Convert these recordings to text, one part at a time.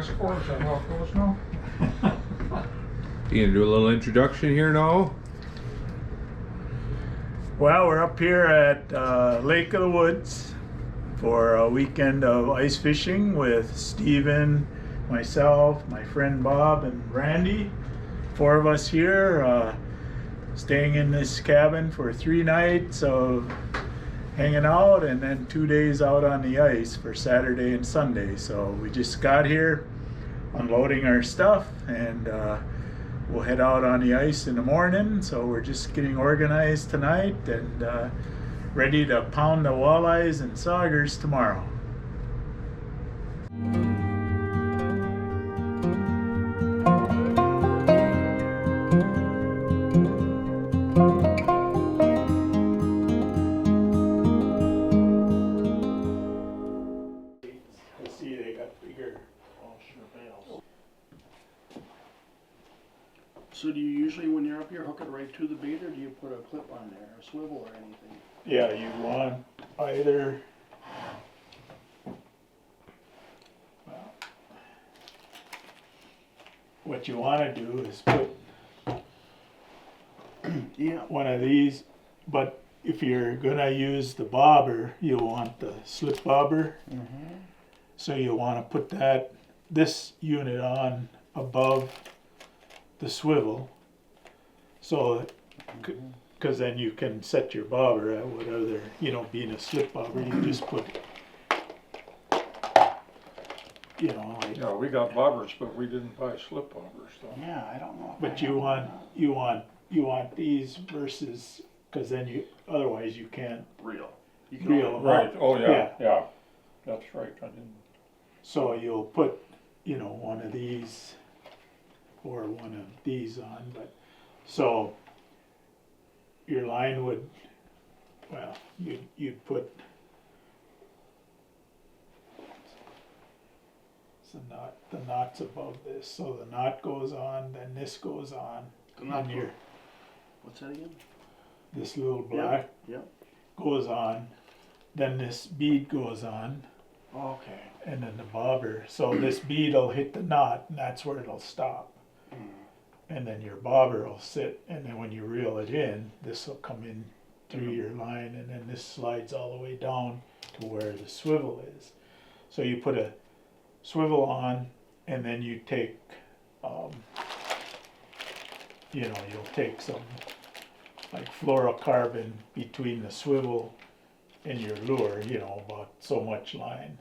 task force, and how it goes now? You gonna do a little introduction here now? Well, we're up here at Lake of the Woods for a weekend of ice fishing with Steven, myself, my friend Bob, and Randy. 4 of us here, staying in this cabin for 3 nights of hanging out, and then 2 days out on the ice for Saturday and Sunday. So we just got here, unloading our stuff, and we'll head out on the ice in the morning. So we're just getting organized tonight and ready to pound the walleyes and saugers tomorrow. See, they got bigger. So do you usually, when you're up here, hook it right to the bait, or do you put a clip on there, a swivel or anything? Yeah, you want either. Well, what you want to do is put Yeah. one of these, but if you're gonna use the bobber, you'll want the slip bobber. Mm-hmm. So you want to put this unit on above the swivel, so because then you can set your bobber at whatever, being a slip bobber, you just put, like, Yeah, we got bobbers, but we didn't buy slip bobbers, so. Yeah, I don't know. but you want these versus, because then otherwise you can't Reel. You reel only- them Right, up. oh, yeah, that's right, I didn't. So you'll put, one of these or one of these on, but so your line would, well, you'd put the knot's above this, so the knot goes on, then this goes on, The knot and your What's that again? this little black Yep. goes on, then this bead goes on, Okay. and then the bobber. So this bead will hit the knot, and that's where it'll stop. And then your bobber will sit, and then when you reel it in, this will come in through your line, and then this slides all the way down to where the swivel is. So you put a swivel on, and then you take, you'll take some like fluorocarbon between the swivel and your lure, about so much line.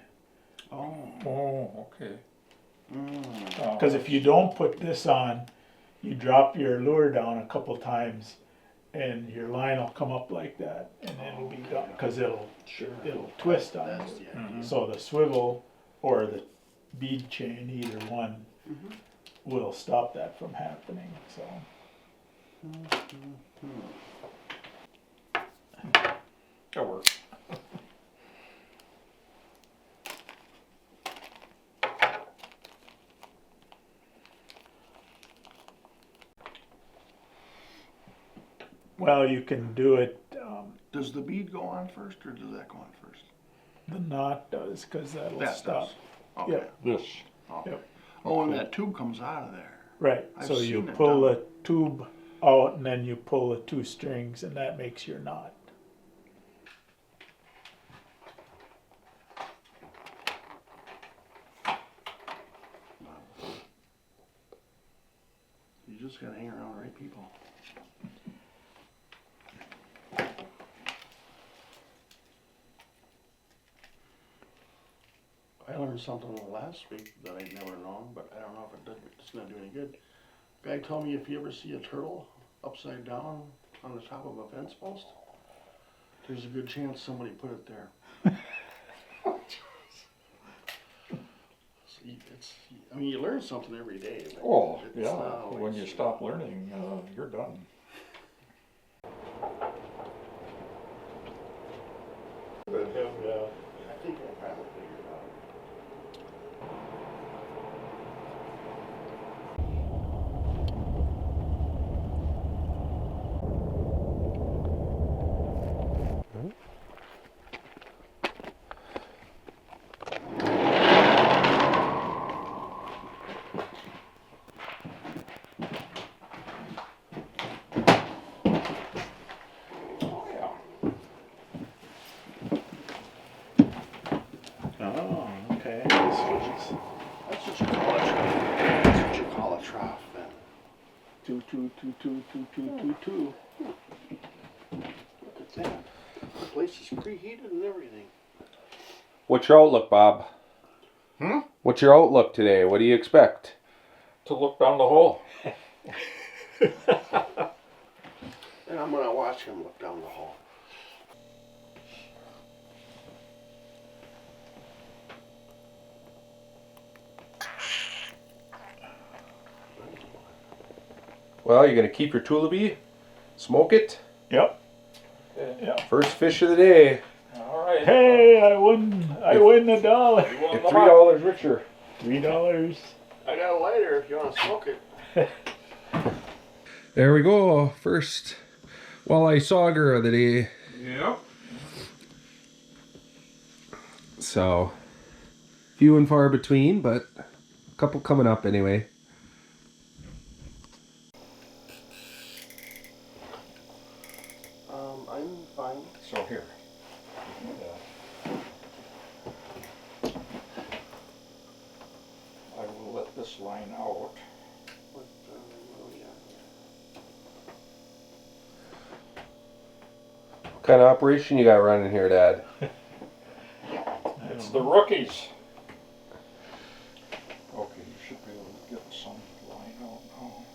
Oh, okay. Because if you don't put this on, you drop your lure down a couple times, and your line will come up like that, and it'll be done, because it'll twist on That's it. the idea. So the swivel or the bead chain, either one, will stop that from happening. So That works. well, you can do it. Does the bead go on first, or does that go on first? The knot does, because that'll That stop. does. Okay. Yeah. This. Okay. Yep. Oh, and that tube comes out of there. Right. I've So you seen it pull done. the tube out, and then you pull the 2 strings, and that makes your knot. You just gotta hang around the right people. I learned something last week that I'd never known, but I don't know if it's gonna do any good. Guy told me if you ever see a turtle upside down on the top of a fence post, there's a good chance somebody put it there. You learn something every day. But Oh, it's yeah, not always, when you stop learning, you're done. I think I probably figured it out. Two. Look at that. The place is preheated and everything. What's your outlook, Bob? Hmm? What's your outlook today? What do you expect? To look down the hole. And I'm gonna watch him look down the hole. Well, you're gonna keep your tulipy, smoke it. Yep. First fish of the day. All right. Hey, I win $1. You won Get the $3 richer. $3. I got a lighter if you want to smoke it. There we go. First walleye sauger of the day. Yep. So, few and far between, but a couple coming up anyway. I'm fine. So here. I will let this line out. What, oh yeah. What kind of operation you got running here, Dad? It's the rookies. Okay, you should be able to get some line out now.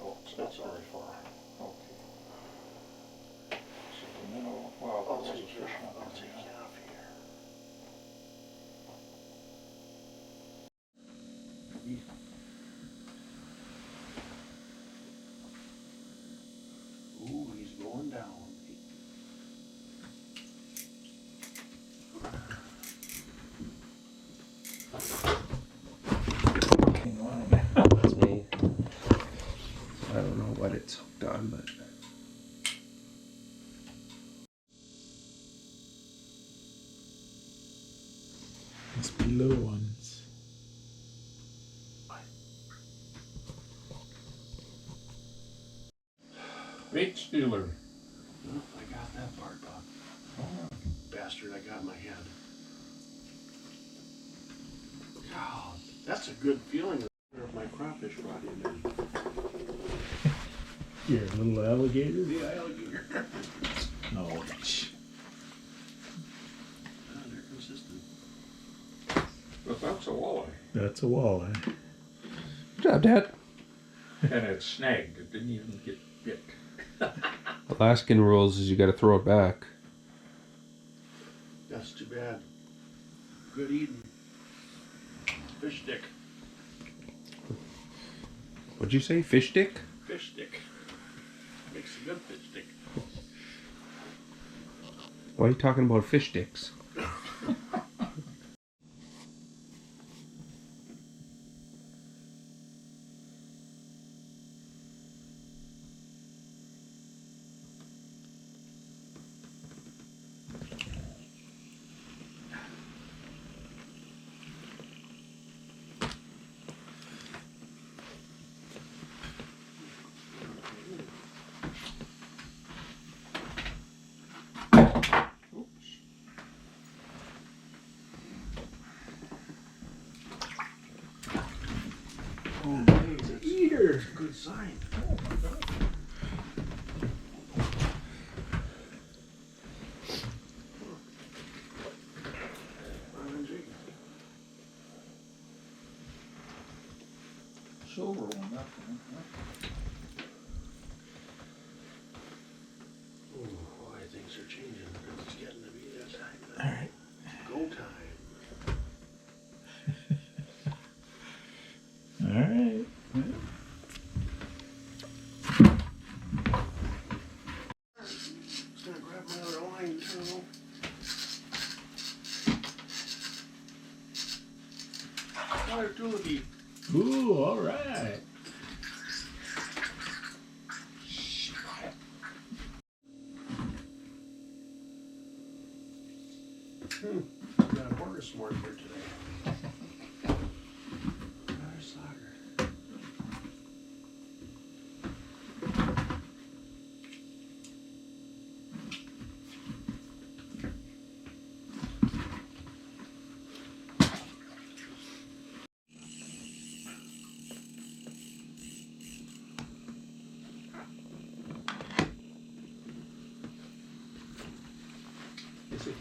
Oh, it's not very far. Okay. So the minnow, wow, I'll there's a take fish you not I'll in take there. you off here. Ooh, he's going down. That's me. I don't know what it's hooked on, but. Must be little ones. Bait stealer. Oh, I got that part, Bob. Bastard, I got in my head. God, that's a good feeling of my crawfish brought in there. Here, little alligator. The alligator. No. They're consistent. But that's a walleye. That's a walleye. Good job, Dad. And it's snagged. It didn't even get bit. Alaskan rules is you got to throw it back. That's too bad. Good eating. Fish stick. What'd you say? Fish stick? Fish stick. Makes a good fish stick. Why are you talking about fish sticks? Oops. Oh, hey, it's an eater. That's a good sign. Silver one, that one. Oh, boy, things are changing. It's getting to be that time. All right. Go time. All right. Just gonna grab my other line too. Water tulipy. Ooh, all right. Got a order smart here today. Another sauger.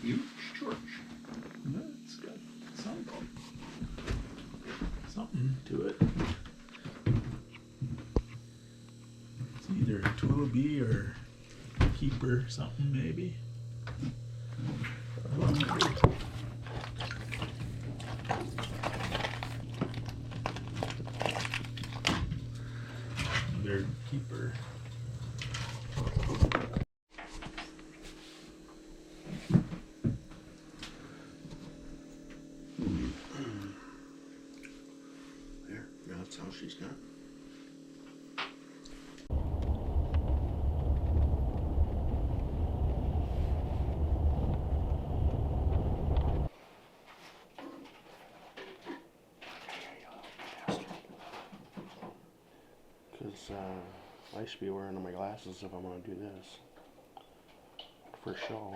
Huge church. It's got something to it. It's either a Tullabee or keeper, something maybe. Another keeper. There, that's how she's got. Because I should be wearing my glasses if I'm going to do this. For show.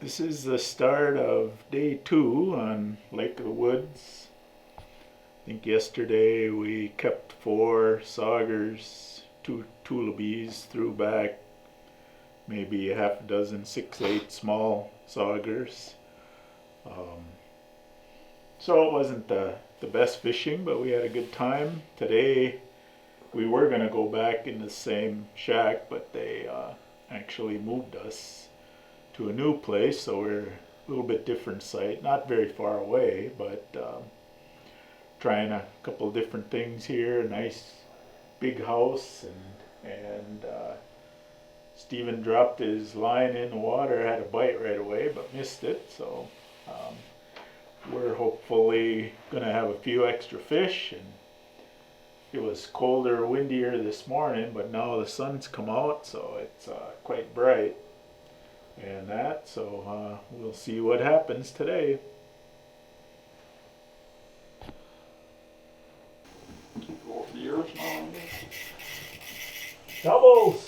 This is the start of day 2 on Lake of the Woods. I think yesterday we kept 4 saugers, 2 Tullabees, threw back maybe a half a dozen 6/8 small saugers. So it wasn't the best fishing, but we had a good time. Today we were going to go back in the same shack, but they actually moved us to a new place, so we're a little bit different site, not very far away, but trying a couple of different things here. A nice big house, and Steven dropped his line in the water, had a bite right away, but missed it. So we're hopefully gonna have a few extra fish. And it was colder, windier this morning, but now the sun's come out, so it's quite bright. And that, so we'll see what happens today. Go over the ears now on this. Doubles!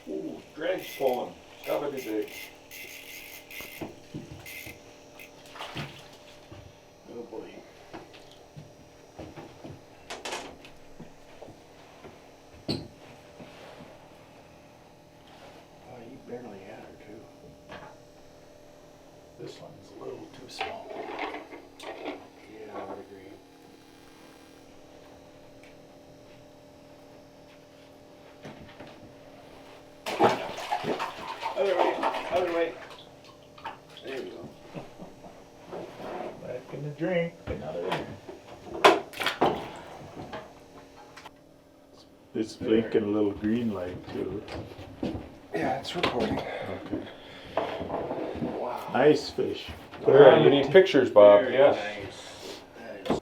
Ooh, drag's pulling. Gotta be big. Oh boy. Oh, you barely had her too. This one's a little too small. Yeah, I would agree. Other way, other way. There we go. Back in the drink, another. It's blinking a little green light too. Yeah, it's recording. Okay. Wow. Nice fish. You need pictures, Bob. Very yes. nice.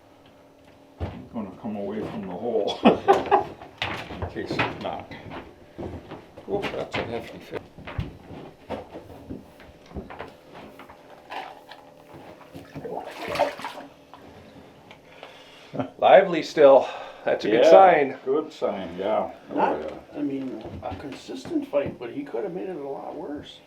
I'm gonna come away from the hole. In case it's not. Ooh, that's a hefty fish. Lively still. That's a good Yeah, sign. Good sign, yeah. Oh, Not, yeah. I mean, a consistent fight, but he could have made it a lot worse.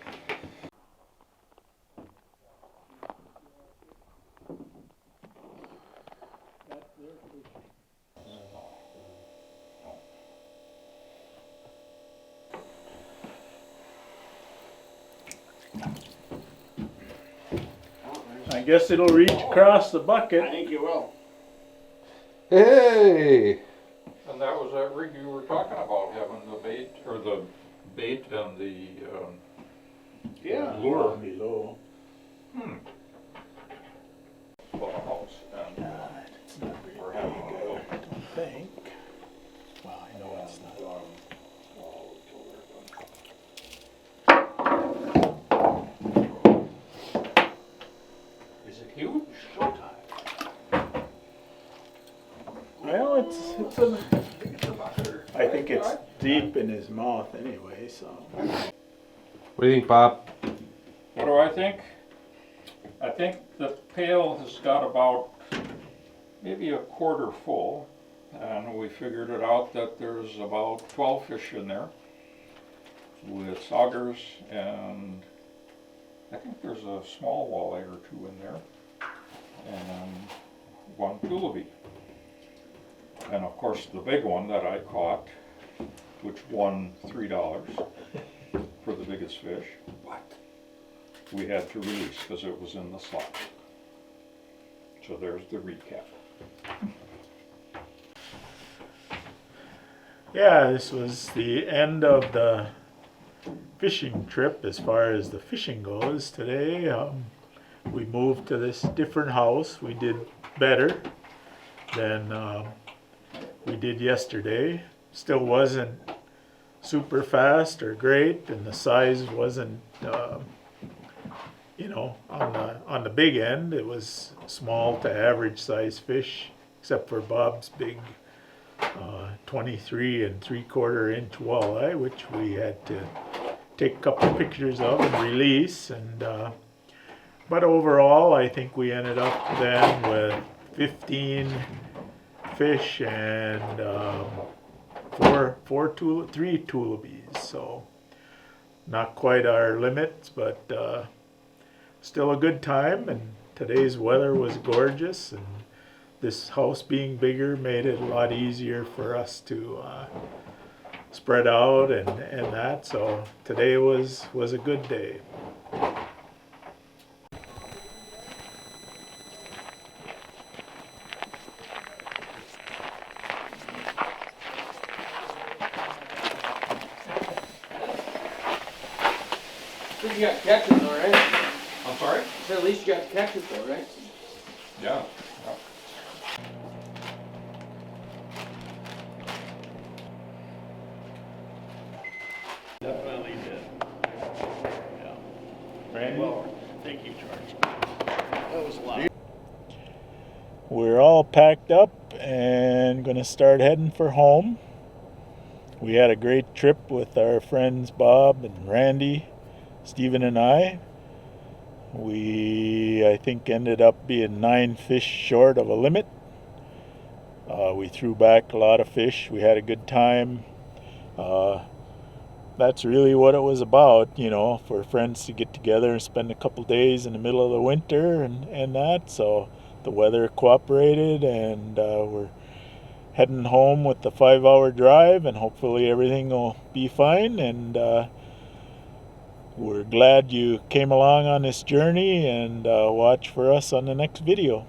I guess it'll reach across the I bucket. think you will. Hey! And that was that rig you were talking about, having the bait, or the bait and the, Yeah. lure. Below. For the house. And It's not very we're big, having a little. I don't think. Well, I know it's not. Is it huge? Showtime. Well, it's in his mouth anyway, so. What do you think, Bob? What do I think? I think the pail has got about maybe a quarter full, and we figured it out that there's about 12 fish in there with saugers, and I think there's a small walleye or two in there, and one tulipy. And of course the big one that I caught, which won $3 for the biggest fish, we had to release because it was in the slot. So there's the recap. Yeah, this was the end of the fishing trip as far as the fishing goes today. We moved to this different house. We did better than we did yesterday. Still wasn't super fast or great, and the size wasn't on the big end. It was small to average size fish, except for Bob's big 23 3/4 inch walleye, which we had to take a couple pictures of and release. And but overall, I think we ended up then with 15 fish and three tulipies. So not quite our limits, but still a good time. And today's weather was gorgeous, and this house being bigger made it a lot easier for us to spread out and that. So today was a good day. You got catches though, right? I'm sorry? So at least you got catches though, right? Yeah. Definitely did. Yeah. Randy? Well, thank you, George. That was a lot. We're all packed up and gonna start heading for home. We had a great trip with our friends Bob and Randy, Stephen and I. We, I think, ended up being 9 fish short of a limit. We threw back a lot of fish. We had a good time. That's really what it was about, for friends to get together and spend a couple days in the middle of the winter and that. So the weather cooperated, and we're heading home with the 5-hour drive, and hopefully everything will be fine. And we're glad you came along on this journey, and watch for us on the next video.